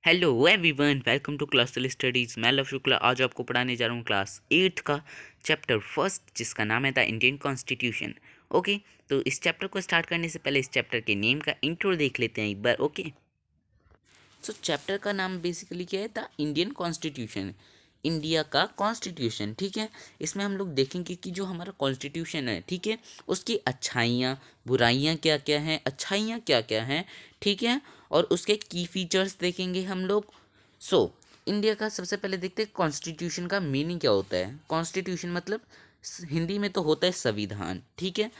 Hello everyone, welcome to classical studies. मैं लव शुक्ला आज आपको पढ़ाने जा रहा हूँ क्लास 8th का चैप्टर फर्स्ट, जिसका नाम है द इंडियन कॉन्स्टिट्यूशन। ओके, तो इस चैप्टर को स्टार्ट करने से पहले इस चैप्टर के नेम का इंट्रो देख लेते हैं एक बार। ओके, सो चैप्टर का नाम बेसिकली क्या है? द इंडियन कॉन्स्टिट्यूशन, इंडिया का कॉन्स्टिट्यूशन। ठीक है, इसमें हम लोग देखेंगे कि जो हमारा कॉन्स्टिट्यूशन है, ठीक है, उसकी अच्छाइयाँ बुराइयाँ क्या क्या हैं, अच्छाइयाँ क्या क्या हैं, ठीक है, और उसके की फीचर्स देखेंगे हम लोग। सो इंडिया का सबसे पहले देखते हैं कॉन्स्टिट्यूशन का मीनिंग क्या होता है। कॉन्स्टिट्यूशन मतलब हिंदी में तो होता है संविधान, ठीक है।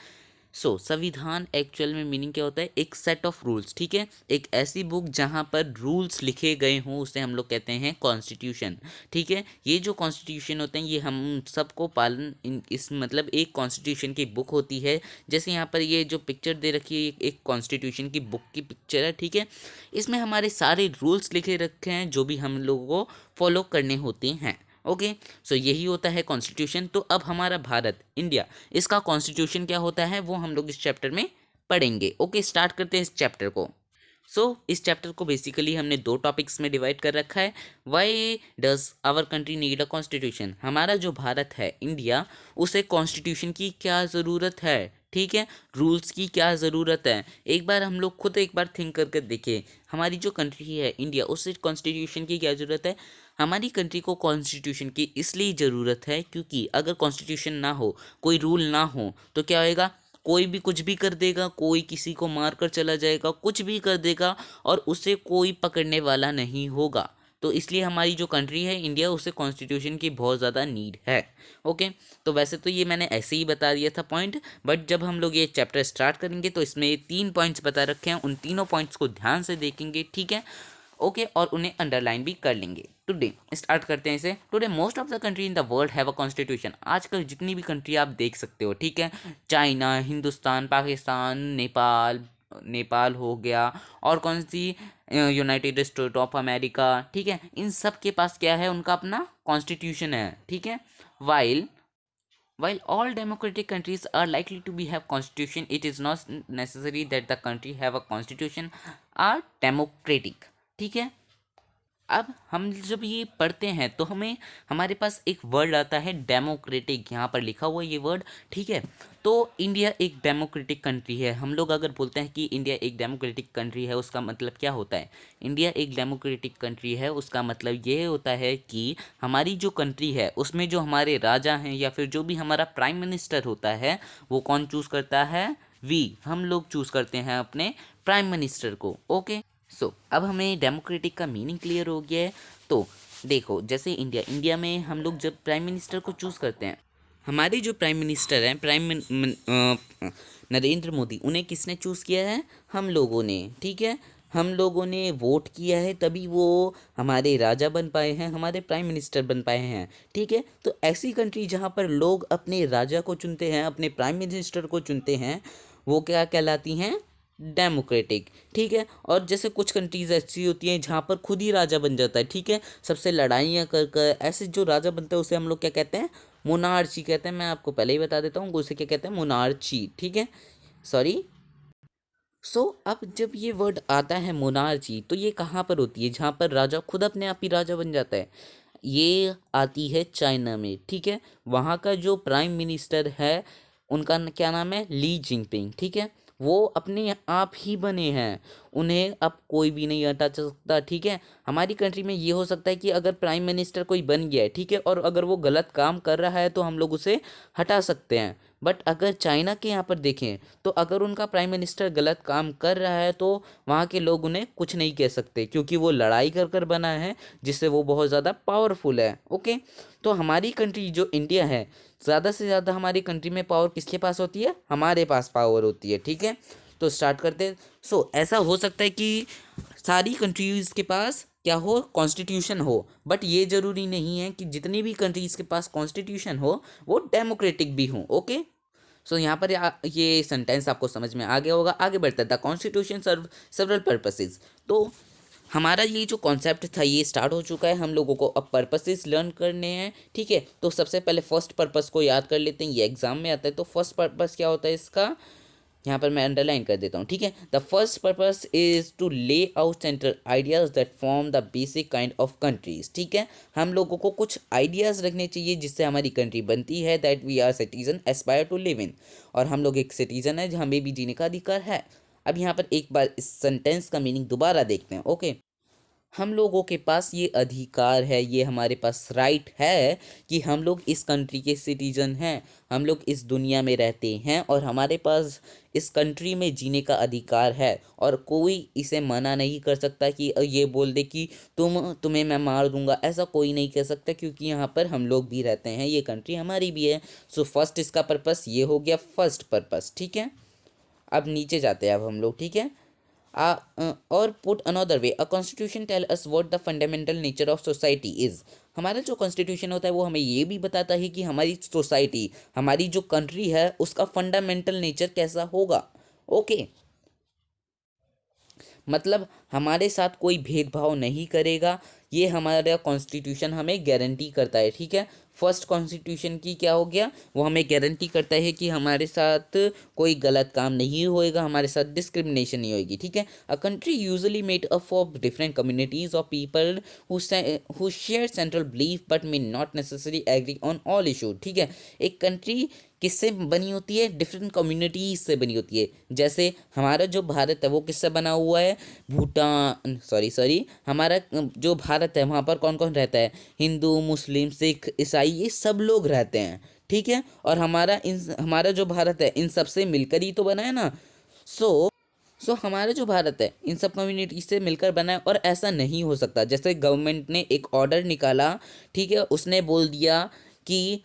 संविधान एक्चुअल में मीनिंग क्या होता है? एक सेट ऑफ रूल्स, ठीक है, एक ऐसी बुक जहाँ पर रूल्स लिखे गए हों उसे हम लोग कहते हैं कॉन्स्टिट्यूशन। ठीक है, ये जो कॉन्स्टिट्यूशन होते हैं ये हम सबको पालन इस मतलब एक कॉन्स्टिट्यूशन की बुक होती है। जैसे यहाँ पर ये जो पिक्चर दे रखी है एक कॉन्स्टिट्यूशन की बुक की पिक्चर है, ठीक है। इसमें हमारे सारे रूल्स लिखे रखे हैं जो भी हम लोगों को फॉलो करने होते हैं। ओके, यही होता है कॉन्स्टिट्यूशन। तो अब हमारा भारत इंडिया, इसका कॉन्स्टिट्यूशन क्या होता है वो हम लोग इस चैप्टर में पढ़ेंगे। ओके, स्टार्ट करते हैं इस चैप्टर को। इस चैप्टर को बेसिकली हमने दो टॉपिक्स में डिवाइड कर रखा है। Why does our country need a constitution? हमारा जो भारत है इंडिया, उसे कॉन्स्टिट्यूशन की क्या ज़रूरत है, ठीक है, रूल्स की क्या ज़रूरत है। एक बार हम लोग खुद एक बार थिंक करके देखें, हमारी जो कंट्री है इंडिया, उसे कॉन्स्टिट्यूशन की क्या ज़रूरत है। हमारी कंट्री को कॉन्स्टिट्यूशन की इसलिए ज़रूरत है क्योंकि अगर कॉन्स्टिट्यूशन ना हो, कोई रूल ना हो, तो क्या होएगा? कोई भी कुछ भी कर देगा, कोई किसी को मार कर चला जाएगा, कुछ भी कर देगा और उसे कोई पकड़ने वाला नहीं होगा। तो इसलिए हमारी जो कंट्री है इंडिया, उसे कॉन्स्टिट्यूशन की बहुत ज़्यादा नीड है। ओके, तो वैसे तो ये मैंने ऐसे ही बता दिया था पॉइंट, बट जब हम लोग ये चैप्टर स्टार्ट करेंगे तो इसमें ये 3 पॉइंट्स बता रखे हैं, उन तीनों पॉइंट्स को ध्यान से देखेंगे, ठीक है। ओके, और उन्हें अंडरलाइन भी कर लेंगे। टुडे स्टार्ट करते हैं इसे। Today most of the country in the world have a constitution. आजकल जितनी भी कंट्री आप देख सकते हो, ठीक है, चाइना, हिंदुस्तान, पाकिस्तान, नेपाल, नेपाल हो गया, और कौन सी, यूनाइटेड स्टेट ऑफ अमेरिका, ठीक है, इन सब के पास क्या है? उनका अपना कॉन्स्टिट्यूशन है, ठीक है। While While all democratic countries are likely to be have constitution, it is not necessary that the country have a constitution are democratic. ठीक है, अब हम जब ये पढ़ते हैं तो हमें हमारे पास एक वर्ड आता है डेमोक्रेटिक, यहाँ पर लिखा हुआ है ये वर्ड, ठीक है। तो इंडिया एक डेमोक्रेटिक कंट्री है। हम लोग अगर बोलते हैं कि इंडिया एक डेमोक्रेटिक कंट्री है, उसका मतलब क्या होता है? इंडिया एक डेमोक्रेटिक कंट्री है उसका मतलब ये होता है कि हमारी जो कंट्री है उसमें जो हमारे राजा हैं या फिर जो भी हमारा प्राइम मिनिस्टर होता है, वो कौन चूज़ करता है? हम लोग चूज़ करते हैं अपने प्राइम मिनिस्टर को। ओके, अब हमें डेमोक्रेटिक का मीनिंग क्लियर हो गया है। तो देखो, जैसे इंडिया में हम लोग जब प्राइम मिनिस्टर को चूज़ करते हैं, हमारे जो प्राइम मिनिस्टर हैं, नरेंद्र मोदी, उन्हें किसने चूज़ किया है? हम लोगों ने, ठीक है। हम लोगों ने वोट किया है तभी वो हमारे राजा बन पाए हैं, हमारे प्राइम मिनिस्टर बन पाए हैं, ठीक है। तो ऐसी कंट्री जहाँ पर लोग अपने राजा को चुनते हैं, अपने प्राइम मिनिस्टर को चुनते हैं, वो क्या कहलाती हैं? डेमोक्रेटिक, ठीक है। और जैसे कुछ कंट्रीज ऐसी होती हैं जहाँ पर खुद ही राजा बन जाता है, ठीक है, सबसे लड़ाइयाँ कर कर ऐसे जो राजा बनता है उसे हम लोग क्या कहते हैं? मोनार्ची कहते हैं। मैं आपको पहले ही बता देता हूँ उसे क्या कहते हैं? मोनार्ची, ठीक है, सॉरी। अब जब ये वर्ड आता है मोनार्ची, तो ये कहाँ पर होती है? जहाँ पर राजा खुद अपने आप ही राजा बन जाता है, ये आती है चाइना में, ठीक है। वहाँ का जो प्राइम मिनिस्टर है, उनका क्या नाम है? ली जिनपिंग, ठीक है। वो अपने आप ही बने हैं, उन्हें अब कोई भी नहीं हटा सकता, ठीक है। हमारी कंट्री में ये हो सकता है कि अगर प्राइम मिनिस्टर कोई बन गया है, ठीक है, और अगर वो गलत काम कर रहा है तो हम लोग उसे हटा सकते हैं। बट अगर चाइना के यहाँ पर देखें तो अगर उनका प्राइम मिनिस्टर गलत काम कर रहा है तो वहाँ के लोग उन्हें कुछ नहीं कह सकते, क्योंकि वो लड़ाई कर कर बना है, जिससे वो बहुत ज़्यादा पावरफुल है। ओके, तो हमारी कंट्री जो इंडिया है, ज़्यादा से ज़्यादा हमारी कंट्री में पावर किसके पास होती है? हमारे पास पावर होती है, ठीक है। तो स्टार्ट करते हैं। ऐसा हो सकता है कि सारी कंट्रीज़ के पास क्या हो? कॉन्स्टिट्यूशन हो, बट ये ज़रूरी नहीं है कि जितनी भी कंट्रीज़ के पास कॉन्स्टिट्यूशन हो वो डेमोक्रेटिक भी हो। ओके, यहाँ पर ये सेंटेंस आपको समझ में आ गया होगा। आगे बढ़ता है, the constitution serve several purposes. तो हमारा ये जो कॉन्सेप्ट था ये स्टार्ट हो चुका है, हम लोगों को अब पर्पसेस लर्न करने हैं, ठीक है। तो सबसे पहले फर्स्ट पर्पस को याद कर लेते हैं, ये एग्जाम में आता है। तो फर्स्ट पर्पस क्या होता है इसका? यहाँ पर मैं अंडरलाइन कर देता हूँ, ठीक है। The first purpose is to lay out central ideas that form the basic kind of countries, ठीक है। हम लोगों को कुछ आइडियाज़ रखने चाहिए जिससे हमारी कंट्री बनती है, that we are citizen aspire to live in, और हम लोग एक सिटीजन है, हमें भी जीने का अधिकार है। अब यहाँ पर एक बार इस सेंटेंस का मीनिंग दोबारा देखते हैं, ओके। हम लोगों के पास ये अधिकार है, ये हमारे पास राइट है कि हम लोग इस कंट्री के सिटीजन हैं, हम लोग इस दुनिया में रहते हैं और हमारे पास इस कंट्री में जीने का अधिकार है, और कोई इसे मना नहीं कर सकता कि ये बोल दे कि तुम्हें मैं मार दूंगा, ऐसा कोई नहीं कह सकता, क्योंकि यहाँ पर हम लोग भी रहते हैं, ये कंट्री हमारी भी है। सो फर्स्ट इसका पर्पस ये हो गया, फर्स्ट पर्पस, ठीक है। अब नीचे जाते हैं अब हम लोग, ठीक है। और put another way, a constitution tell us what the fundamental nature of society is. हमारा जो कॉन्स्टिट्यूशन होता है वो हमें ये भी बताता है कि हमारी सोसाइटी, हमारी जो कंट्री है उसका फंडामेंटल नेचर कैसा होगा, ओके। मतलब हमारे साथ कोई भेदभाव नहीं करेगा, ये हमारा कॉन्स्टिट्यूशन हमें गारंटी करता है, ठीक है। फर्स्ट कॉन्स्टिट्यूशन की क्या हो गया, वो हमें गारंटी करता है कि हमारे साथ कोई गलत काम नहीं होएगा, हमारे साथ डिस्क्रिमिनेशन नहीं होएगी, ठीक है। A country usually made up of different communities of people who share central belief but may not necessary agree on all issue, ठीक है। एक कंट्री किससे बनी होती है, डिफरेंट कम्युनिटीज से बनी होती है। जैसे हमारा जो भारत है वो किससे बना हुआ है, भूटान, सॉरी हमारा जो भारत है वहाँ पर कौन कौन रहता है, हिंदू, मुस्लिम, सिख, ईसाई, ये सब लोग रहते हैं, ठीक है। और हमारा जो भारत है इन सब से मिलकर ही तो बना है ना। सो हमारा जो भारत है इन सब कम्युनिटी से मिलकर बना है, और ऐसा नहीं हो सकता। जैसे गवर्नमेंट ने एक ऑर्डर निकाला, ठीक है, उसने बोल दिया कि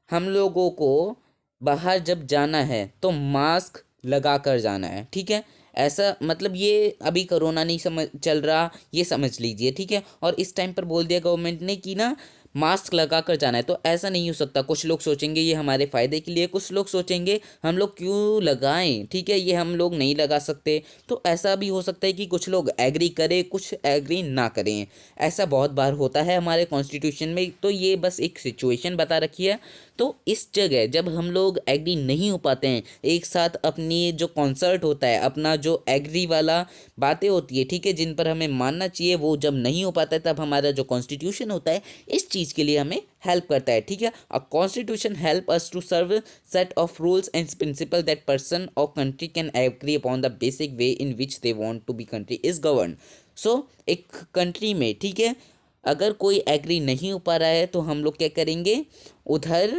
हम लोगों को बाहर जब जाना है तो मास्क लगा कर जाना है, ठीक है। ऐसा मतलब ये अभी कोरोना नहीं समझ चल रहा, ये समझ लीजिए, ठीक है। और इस टाइम पर बोल दिया गवर्नमेंट ने कि ना मास्क लगा कर जाना है, तो ऐसा नहीं हो सकता। कुछ लोग सोचेंगे ये हमारे फ़ायदे के लिए, कुछ लोग सोचेंगे हम लोग क्यों लगाएं, ठीक है, ये हम लोग नहीं लगा सकते। तो ऐसा भी हो सकता है कि कुछ लोग एग्री करें, कुछ एग्री ना करें। ऐसा बहुत बार होता है हमारे कॉन्स्टिट्यूशन में, तो ये बस एक सिचुएशन बता रखी है। तो इस जगह जब हम लोग एग्री नहीं हो पाते हैं, एक साथ अपनी जो कॉन्सर्ट होता है, अपना जो एग्री वाला बातें होती है, ठीक है, जिन पर हमें मानना चाहिए, वो जब नहीं हो पाता है तब हमारा जो कॉन्स्टिट्यूशन होता है इस चीज़ के लिए हमें हेल्प करता है, ठीक है। A constitution help us to serve set of rules and principle that person और country can agree upon the basic way in which they want to be country is govern. So एक country में, ठीक है, अगर कोई agree नहीं हो पा रहा है तो हम लोग क्या करेंगे, उधर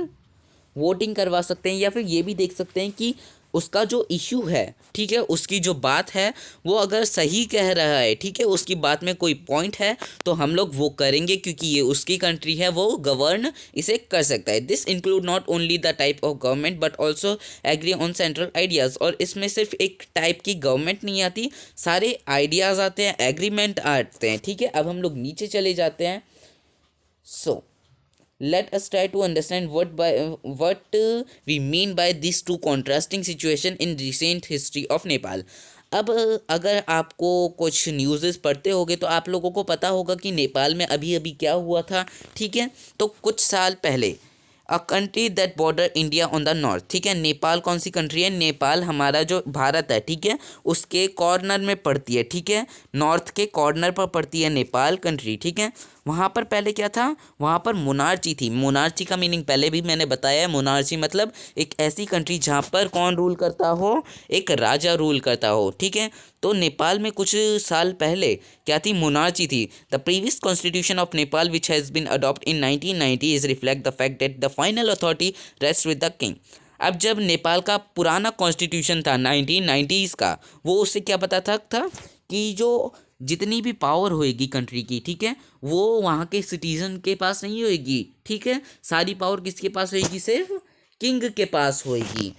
वोटिंग करवा सकते हैं, या फिर ये भी देख सकते हैं कि उसका जो इशू है, ठीक है, उसकी जो बात है वो अगर सही कह रहा है, ठीक है, उसकी बात में कोई पॉइंट है, तो हम लोग वो करेंगे, क्योंकि ये उसकी कंट्री है, वो गवर्न इसे कर सकता है। This include not only the type of government but also agree on central ideas. और इसमें सिर्फ एक टाइप की गवर्नमेंट नहीं आती, सारे आइडियाज़ आते हैं, एग्रीमेंट आते हैं, ठीक है। अब हम लोग नीचे चले जाते हैं। सो let us try to understand what we mean by these two contrasting situation in recent history of Nepal. अब अगर आपको कुछ न्यूज़ेस पढ़ते होगे तो आप लोगों को पता होगा कि नेपाल में अभी अभी क्या हुआ था, ठीक है। तो कुछ साल पहले a country that border India on the north, ठीक है, नेपाल कौन सी कंट्री है, नेपाल हमारा जो भारत है, ठीक है, उसके कॉर्नर में पड़ती है, ठीक है, नॉर्थ के कॉर्नर पर पड़ती है नेपाल कंट्री, ठीक है। वहाँ पर पहले क्या था, वहाँ पर मोनार्ची थी। मोनार्ची का मीनिंग पहले भी मैंने बताया है, मोनार्ची मतलब एक ऐसी कंट्री जहाँ पर कौन रूल करता हो, एक राजा रूल करता हो, ठीक है। तो नेपाल में कुछ साल पहले क्या थी, मोनार्ची थी। The previous constitution of Nepal which has been adopt in 1990 is reflect the fact that the final authority rest with the king. अब जब नेपाल का पुराना कॉन्स्टिट्यूशन था 1990s का, वो उससे क्या पता था कि जो जितनी भी पावर होएगी कंट्री की, ठीक है, वो वहाँ के सिटीजन के पास नहीं होएगी, ठीक है, सारी पावर किसके पास होएगी, सिर्फ किंग के पास होएगी।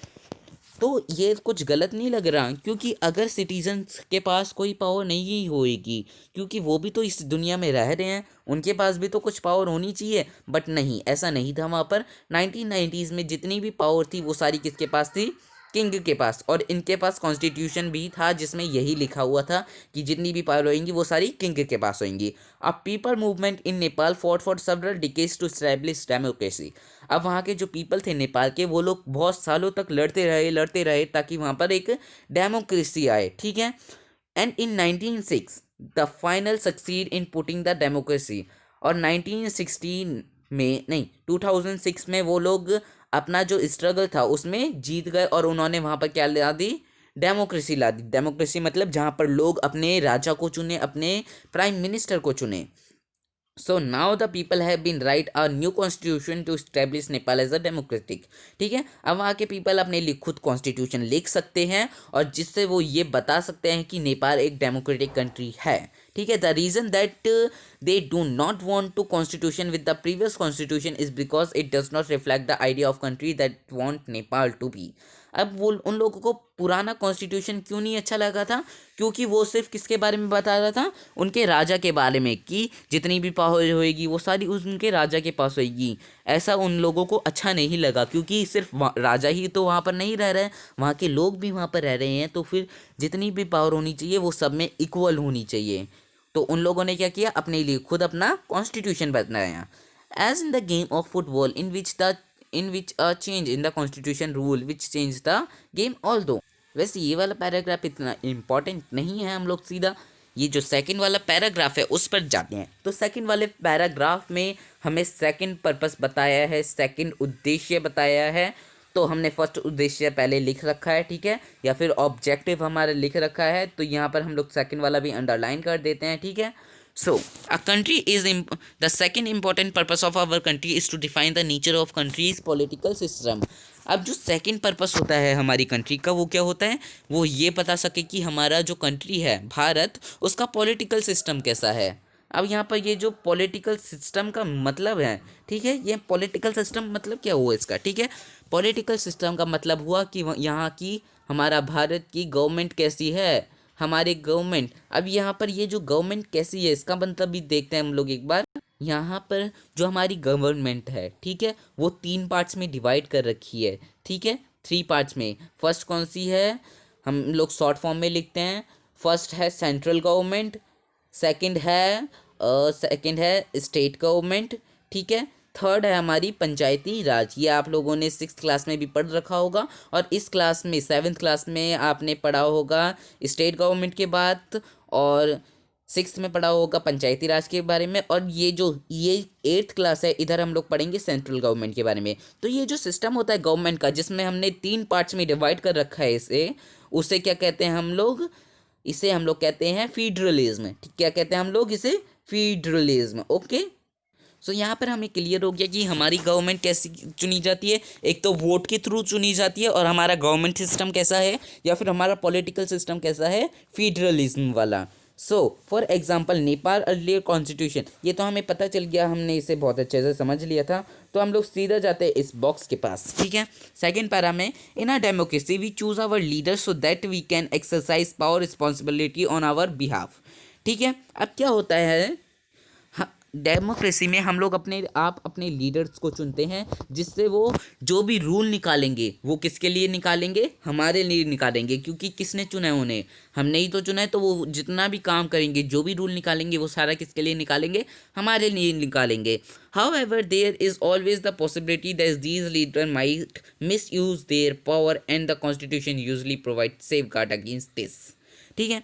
तो ये कुछ गलत नहीं लग रहा, क्योंकि अगर सिटीजन्स के पास कोई पावर नहीं होएगी, क्योंकि वो भी तो इस दुनिया में रह रहे हैं, उनके पास भी तो कुछ पावर होनी चाहिए, बट नहीं, ऐसा नहीं था। वहाँ पर 1990s में जितनी भी पावर थी वो सारी किसके पास थी, किंग के पास, और इनके पास कॉन्स्टिट्यूशन भी था जिसमें यही लिखा हुआ था कि जितनी भी पावर होंगी वो सारी किंग के पास होंगी। अब people movement in Nepal for several decades to establish democracy. अब वहाँ के जो पीपल थे नेपाल के, वो लोग बहुत सालों तक लड़ते रहे ताकि वहाँ पर एक डेमोक्रेसी आए, ठीक है। And in 1906 the final succeed in putting the democracy. और 1916 में नहीं, 2006 में वो लोग अपना जो स्ट्रगल था उसमें जीत गए, और उन्होंने वहाँ पर क्या ला दी, डेमोक्रेसी ला दी। डेमोक्रेसी मतलब जहाँ पर लोग अपने राजा को चुने, अपने प्राइम मिनिस्टर को चुने। So now the people have been write a new constitution to establish Nepal as a democratic, ठीक है। अब वहाँ के पीपल अपने लिए खुद कॉन्स्टिट्यूशन लिख सकते हैं, और जिससे वो ये बता सकते हैं कि नेपाल एक डेमोक्रेटिक कंट्री है, ठीक है। The reason that they do not want to constitution with the previous constitution is because it does not reflect the idea of country that want Nepal to be. अब वो उन लोगों को पुराना कॉन्स्टिट्यूशन क्यों नहीं अच्छा लगा था, क्योंकि वो सिर्फ किसके बारे में बता रहा था, उनके राजा के बारे में, कि जितनी भी पावर होएगी वो सारी उनके राजा के पास होएगी। ऐसा उन लोगों को अच्छा नहीं लगा, क्योंकि सिर्फ राजा ही तो वहाँ पर नहीं रह रहे हैं, वहाँ के लोग भी वहाँ पर रह रहे हैं, तो फिर जितनी भी पावर होनी चाहिए वो सब में इक्वल होनी चाहिए। तो उन लोगों ने क्या किया, अपने लिए खुद अपना कॉन्स्टिट्यूशन बनाया। As in the game of football in which a change in the constitution rule which changed the game although। वैसे ये वाला पैराग्राफ इतना इम्पोर्टेंट नहीं है, हम लोग सीधा ये जो सेकंड वाला पैराग्राफ है उस पर जाते हैं। तो सेकंड वाले पैराग्राफ में हमें सेकंड पर्पस बताया है, सेकंड उद्देश्य बताया है। तो हमने फर्स्ट उद्देश्य पहले लिख रखा है, ठीक है, या फिर ऑब्जेक्टिव हमारा लिख रखा है, तो यहाँ पर हम लोग सेकंड वाला भी अंडरलाइन कर देते हैं, ठीक है। So, a country is the second important purpose of our country is to define the nature of country's political system। अब जो सेकंड पर्पस होता है हमारी कंट्री का, वो क्या होता है, वो ये बता सके कि हमारा जो कंट्री है भारत, उसका पॉलिटिकल सिस्टम कैसा है। अब यहाँ पर ये जो पॉलिटिकल सिस्टम का मतलब है, ठीक है, ये पॉलिटिकल सिस्टम मतलब क्या हुआ इसका, ठीक है। पॉलिटिकल सिस्टम का मतलब हुआ कि यहाँ की हमारा भारत की गवर्नमेंट कैसी है, हमारे गवर्नमेंट। अब यहाँ पर ये जो गवर्नमेंट कैसी है इसका मतलब भी देखते हैं हम लोग एक बार। यहाँ पर जो हमारी गवर्नमेंट है, ठीक है, वो 3 पार्ट्स में डिवाइड कर रखी है, ठीक है, 3 पार्ट्स में। फर्स्ट कौन सी है, हम लोग शॉर्ट फॉर्म में लिखते हैं। फर्स्ट है सेंट्रल गवर्नमेंट, सेकंड है स्टेट गवर्नमेंट, ठीक है, थर्ड है हमारी पंचायती राज। ये आप लोगों ने 6th क्लास में भी पढ़ रखा होगा, और इस क्लास में 7th क्लास में आपने पढ़ा होगा स्टेट गवर्नमेंट के बाद, और 6th में पढ़ा होगा पंचायती राज के बारे में, और ये 8th क्लास है, इधर हम लोग पढ़ेंगे सेंट्रल गवर्नमेंट के बारे में। तो ये जो सिस्टम होता है गवर्नमेंट का, जिसमें हमने 3 पार्ट्स में डिवाइड कर रखा है इसे, उसे क्या कहते हैं हम लोग, इसे हम लोग कहते हैं फीडरलिज्म, ठीक, क्या कहते हैं हम लोग इसे, फीडरलिज्म, ओके। सो यहाँ पर हमें क्लियर हो गया कि हमारी गवर्नमेंट कैसी चुनी जाती है, एक तो वोट के थ्रू चुनी जाती है, और हमारा गवर्नमेंट सिस्टम कैसा है, या फिर हमारा पॉलिटिकल सिस्टम कैसा है, फेडरलिज्म वाला। So for example Nepal earlier constitution, ये तो हमें पता चल गया, हमने इसे बहुत अच्छे से समझ लिया था। तो हम लोग सीधा जाते हैं इस बॉक्स के पास, ठीक है। सेकंड पैरा में, in a democracy we choose our leader so that we can exercise power responsibility on our behalf, ठीक है। अब क्या होता है, डेमोक्रेसी में हम लोग अपने लीडर्स को चुनते हैं, जिससे वो जो भी रूल निकालेंगे वो किसके लिए निकालेंगे, हमारे लिए निकालेंगे, क्योंकि किसने चुना है उन्हें, हमने ही तो चुना है। तो वो जितना भी काम करेंगे, जो भी रूल निकालेंगे, वो सारा किसके लिए निकालेंगे, हमारे लिए निकालेंगे। However, there is always the possibility that these leaders might misuse their power and the constitution usually provides safeguard against this, ठीक है।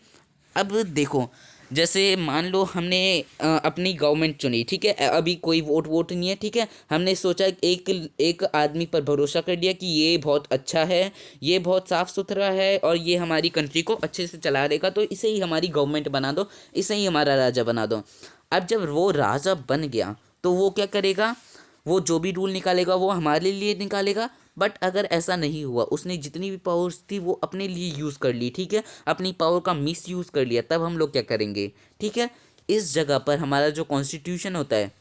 अब देखो, जैसे मान लो हमने अपनी गवर्नमेंट चुनी, ठीक है, अभी कोई वोट नहीं है, ठीक है, हमने सोचा एक एक आदमी पर भरोसा कर दिया कि ये बहुत अच्छा है, ये बहुत साफ़ सुथरा है, और ये हमारी कंट्री को अच्छे से चला देगा, तो इसे ही हमारी गवर्नमेंट बना दो, इसे ही हमारा राजा बना दो। अब जब वो राजा बन गया तो वो क्या करेगा, वो जो भी रूल निकालेगा वो हमारे लिए निकालेगा। बट अगर ऐसा नहीं हुआ, उसने जितनी भी पावर्स थी वो अपने लिए यूज़ कर ली, ठीक है, अपनी पावर का मिस यूज़ कर लिया, तब हम लोग क्या करेंगे, ठीक है। इस जगह पर हमारा जो कॉन्स्टिट्यूशन होता है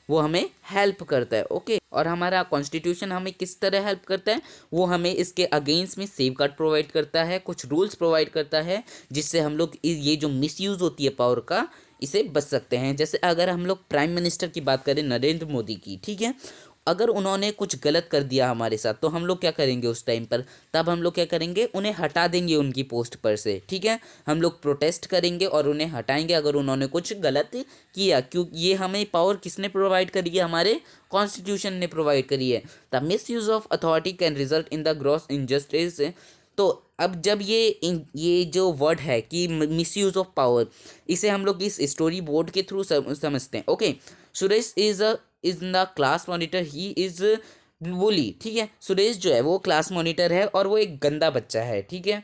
वो हमें हेल्प करता है, ओके। और हमारा कॉन्स्टिट्यूशन हमें किस तरह हेल्प करता है, वो हमें इसके अगेंस्ट में सेफ गार्ड प्रोवाइड करता है, कुछ रूल्स प्रोवाइड करता है, जिससे हम लोग ये जो मिसयूज़ होती है पावर का, इसे बच सकते हैं। जैसे अगर हम लोग प्राइम मिनिस्टर की बात करें, नरेंद्र मोदी की, ठीक है, अगर उन्होंने कुछ गलत कर दिया हमारे साथ तो हम लोग क्या करेंगे उस टाइम पर, तब हम लोग क्या करेंगे, उन्हें हटा देंगे उनकी पोस्ट पर से, ठीक है। हम लोग प्रोटेस्ट करेंगे और उन्हें हटाएंगे अगर उन्होंने कुछ गलत किया, क्योंकि ये हमें पावर किसने प्रोवाइड करी है, हमारे कॉन्स्टिट्यूशन ने प्रोवाइड करी है। The miss use of authority can result in the gross injustice. तो अब जब ये जो वर्ड है कि मिस यूज ऑफ पावर, इसे हम लोग इस स्टोरी बोर्ड के थ्रू समझते हैं। Okay, Suresh is the class monitor, he is bully, ठीक है। सुरेश जो है वो क्लास मॉनिटर है और वो एक गंदा बच्चा है, ठीक है।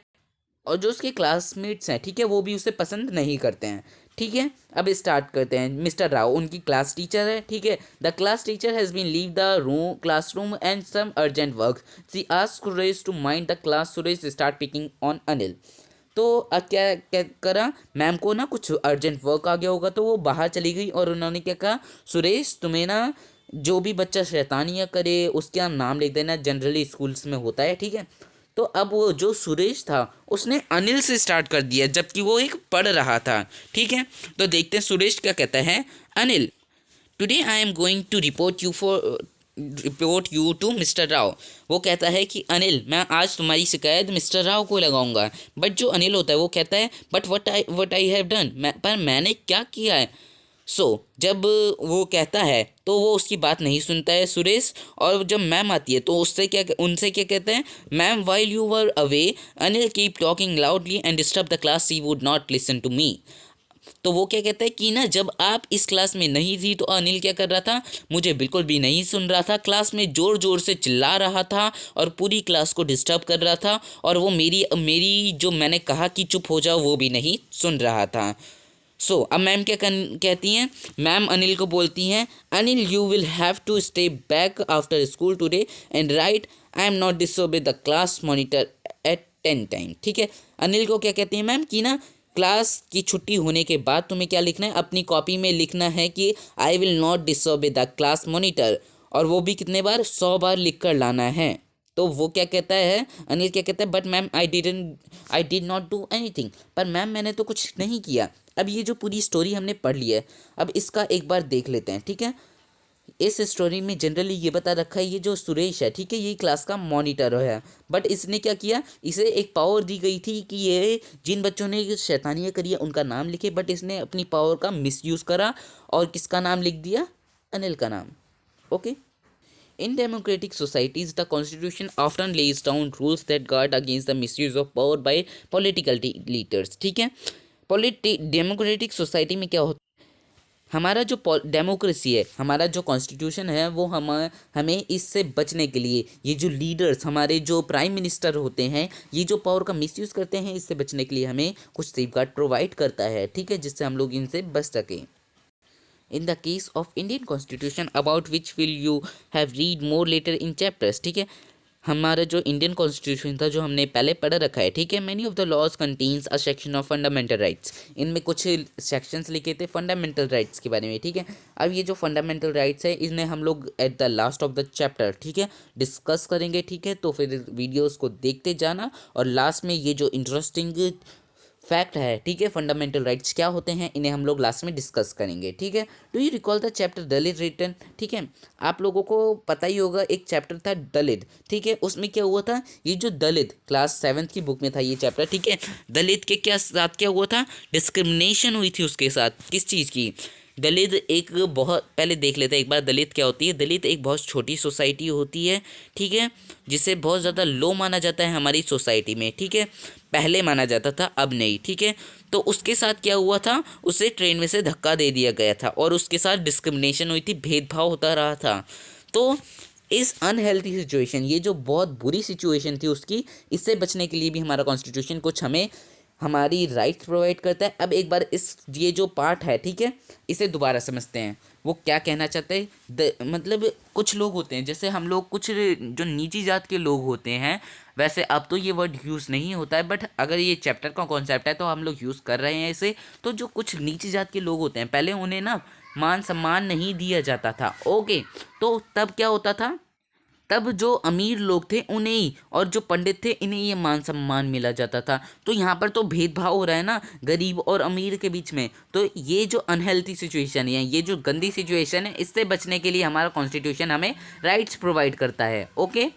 और जो उसके क्लासमेट्स हैं, ठीक है, वो भी उसे पसंद नहीं करते हैं, ठीक है। अब स्टार्ट करते हैं। मिस्टर राव उनकी क्लास टीचर है, ठीक है। The class teacher has been leave the room classroom and some urgent work, she asked Suresh to mind the class, Suresh start picking on Anil. तो अब क्या क्या करा, मैम को ना कुछ अर्जेंट वर्क आ गया होगा तो वो बाहर चली गई और उन्होंने क्या कहा, सुरेश तुम्हें ना जो भी बच्चा शैतानियाँ करे उसका नाम लिख देना, जनरली स्कूल्स में होता है, ठीक है। तो अब वो जो सुरेश था उसने अनिल से स्टार्ट कर दिया जबकि वो एक पढ़ रहा था, ठीक है। तो देखते हैं सुरेश क्या कहता है। Anil, today I am going to report you to mister Rao. वो कहता है कि अनिल, मैं आज तुम्हारी शिकायत मिस्टर राव को लगाऊंगा। बट जो अनिल होता है वो कहता है, but what I have done, पर मैंने क्या किया है। जब वो कहता है तो वो उसकी बात नहीं सुनता है सुरेश, और जब मैम आती है तो उनसे क्या कहते हैं, ma'am while you were away Anil keep talking loudly and disturb the class, she would not listen to me. तो वो क्या कहता है कि ना जब आप इस क्लास में नहीं थी तो अनिल क्या कर रहा था, मुझे बिल्कुल भी नहीं सुन रहा था, क्लास में ज़ोर ज़ोर से चिल्ला रहा था और पूरी क्लास को डिस्टर्ब कर रहा था, और वो मेरी जो मैंने कहा कि चुप हो जाओ वो भी नहीं सुन रहा था। अब मैम क्या कहती हैं, मैम अनिल को बोलती हैं, Anil you will have to stay back after school today and write I am not disobey the class monitor at 10 time, ठीक है। अनिल को क्या कहती हैं मैम कि ना क्लास की छुट्टी होने के बाद तुम्हें क्या लिखना है, अपनी कॉपी में लिखना है कि I will not disobey the class monitor, और वो भी कितने बार, 100 बार लिख कर लाना है। तो वो क्या कहता है, अनिल क्या कहता है, but ma'am I did not do anything, पर मैम मैंने तो कुछ नहीं किया। अब ये जो पूरी स्टोरी हमने पढ़ ली है, अब इसका एक बार देख लेते हैं, ठीक है। इस स्टोरी में जनरली ये बता रखा है, ये जो सुरेश है, ठीक है, ये क्लास का मॉनिटर है, बट इसने क्या किया, इसे एक पावर दी गई थी कि ये जिन बच्चों ने शैतानियाँ करी है उनका नाम लिखे, बट इसने अपनी पावर का मिसयूज़ करा और किसका नाम लिख दिया, अनिल का नाम। Okay, in democratic societies, the constitution often lays down rules that guard against the misuse of power by political leaders, ठीक है। डेमोक्रेटिक सोसाइटी में क्या होता है, हमारा जो डेमोक्रेसी है, हमारा जो कॉन्स्टिट्यूशन है, वो हमें इससे बचने के लिए, ये जो लीडर्स हमारे जो प्राइम मिनिस्टर होते हैं, ये जो पावर का मिसयूज़ करते हैं, इससे बचने के लिए हमें कुछ सेफगार्ड प्रोवाइड करता है, ठीक है, जिससे हम लोग इनसे बच सकें। In the case of Indian constitution about which will you have read more later in chapters, ठीक है। हमारा जो इंडियन कॉन्स्टिट्यूशन था जो हमने पहले पढ़ रखा है, ठीक है, many of the laws contains a section of fundamental rights, इनमें कुछ सेक्शंस लिखे थे फंडामेंटल राइट्स के बारे में, ठीक है। अब ये जो फंडामेंटल राइट्स है इन्हें हम लोग at the last of the chapter, ठीक है, डिस्कस करेंगे, ठीक है। तो फिर वीडियोस को देखते जाना और लास्ट में ये जो इंटरेस्टिंग फैक्ट है, ठीक है, फंडामेंटल राइट्स क्या होते हैं, इन्हें हम लोग लास्ट में डिस्कस करेंगे, ठीक है। Do you recall the chapter Dalit return, ठीक है। आप लोगों को पता ही होगा एक चैप्टर था दलित, ठीक है, उसमें क्या हुआ था, ये जो दलित क्लास 7th की बुक में था ये चैप्टर, ठीक है। दलित के क्या साथ क्या हुआ था, डिस्क्रिमिनेशन हुई थी उसके साथ, किस चीज़ की, दलित एक बहुत, पहले देख लेते हैं एक बार दलित क्या होती है। दलित एक बहुत छोटी सोसाइटी होती है, ठीक है, जिसे बहुत ज़्यादा लो माना जाता है हमारी सोसाइटी में, ठीक है, पहले माना जाता था अब नहीं, ठीक है। तो उसके साथ क्या हुआ था, उसे ट्रेन में से धक्का दे दिया गया था और उसके साथ डिस्क्रिमिनेशन हुई थी, भेदभाव होता रहा था। तो इस अनहेल्थी सिचुएशन, ये जो बहुत बुरी सिचुएशन थी उसकी, इससे बचने के लिए भी हमारा कॉन्स्टिट्यूशन कुछ हमें हमारी राइट्स प्रोवाइड करता है। अब एक बार ये जो पार्ट है, ठीक है, इसे दोबारा समझते हैं। वो क्या कहना चाहते हैं, मतलब कुछ लोग होते हैं, जैसे हम लोग कुछ जो नीची जात के लोग होते हैं, वैसे अब तो ये वर्ड यूज़ नहीं होता है, बट अगर ये चैप्टर का कॉन्सेप्ट है तो हम लोग यूज़ कर रहे हैं इसे। तो जो कुछ नीची जात के लोग होते हैं, पहले उन्हें ना मान सम्मान नहीं दिया जाता था, ओके। तो तब क्या होता था, तब जो अमीर लोग थे उन्हें ही और जो पंडित थे इन्हें ये मान सम्मान मिला जाता था। तो यहाँ पर तो भेदभाव हो रहा है ना गरीब और अमीर के बीच में। तो ये जो अनहेल्थी सिचुएशन है, ये जो गंदी सिचुएशन है, इससे बचने के लिए हमारा कॉन्स्टिट्यूशन हमें राइट्स प्रोवाइड करता है। ओके,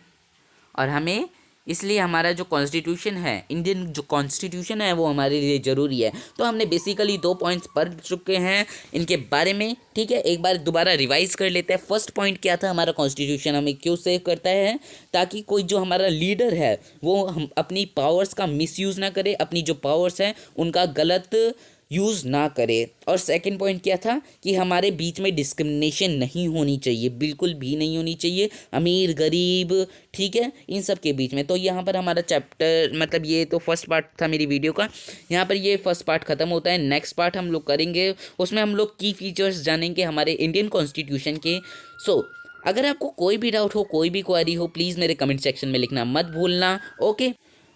और हमें इसलिए हमारा जो कॉन्स्टिट्यूशन है, इंडियन जो कॉन्स्टिट्यूशन है, वो हमारे लिए ज़रूरी है। तो हमने बेसिकली 2 पॉइंट्स पढ़ चुके हैं इनके बारे में। ठीक है, एक बार दोबारा रिवाइज कर लेते हैं। फर्स्ट पॉइंट क्या था, हमारा कॉन्स्टिट्यूशन हमें क्यों सेव करता है, ताकि कोई जो हमारा लीडर है वो हम अपनी पावर्स का मिसयूज़ ना करे, अपनी जो पावर्स हैं उनका गलत यूज़ ना करे। और सेकंड पॉइंट क्या था कि हमारे बीच में डिस्क्रिमिनेशन नहीं होनी चाहिए, बिल्कुल भी नहीं होनी चाहिए, अमीर गरीब, ठीक है, इन सब के बीच में। तो यहाँ पर हमारा चैप्टर, मतलब ये तो फर्स्ट पार्ट था मेरी वीडियो का, यहाँ पर ये फर्स्ट पार्ट ख़त्म होता है। नेक्स्ट पार्ट हम लोग करेंगे, उसमें हम लोग की फीचर्स जानेंगे हमारे इंडियन कॉन्स्टिट्यूशन के। सो अगर आपको कोई भी डाउट हो, कोई भी क्वेरी हो, प्लीज़ मेरे कमेंट सेक्शन में लिखना मत भूलना। ओके,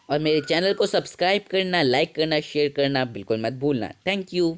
और मेरे चैनल को सब्सक्राइब करना, लाइक करना, शेयर करना बिल्कुल मत भूलना। Thank you.